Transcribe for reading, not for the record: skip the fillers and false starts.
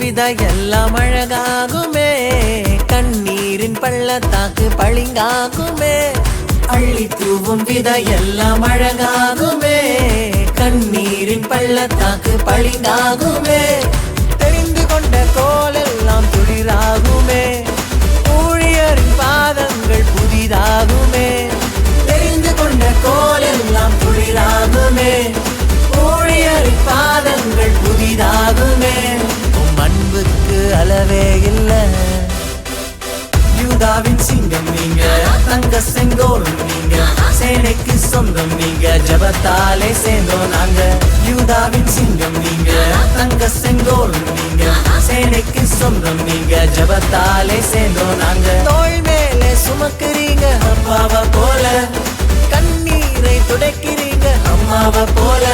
விதை எல்லாம் அழகாகுமே, கண்ணீரின் பள்ளத்தாக்கு பளிங்காகுமே. அள்ளி தூவும் விதை எல்லாம் அழகாகுமே, கண்ணீரின் பள்ளத்தாக்கு பளிங்காகுமே. தெரிந்து கொண்ட கோலெல்லாம் துளிராகுமே, ஊழியரின் பாதங்கள் புதிதாகுமே. தெரிந்து கொண்ட கோலெல்லாம் துளிராகுமே, ஊழியரின் பாதங்கள் புதிதாகுமே. உம் அன்புக்கு அளவே இல்லை. யூதாவின் சிங்கம் நீங்க, தங்க செங்கோலும் நீங்க, சேனைக்கு சொந்தம் நீங்க, ஜபத்தாலே சேர்ந்தோம் நாங்க. யூதாவின் சிங்கம் நீங்க, தங்க செங்கோலும் நீங்க, சேனைக்கு சொந்தம் நீங்க, ஜபத்தாலே சேர்ந்தோம் நாங்க. தோள் மேலே சுமக்குறீங்க அப்பாவை போல, கண்ணீரை துடைக்கிறீங்க அம்மாவை போல.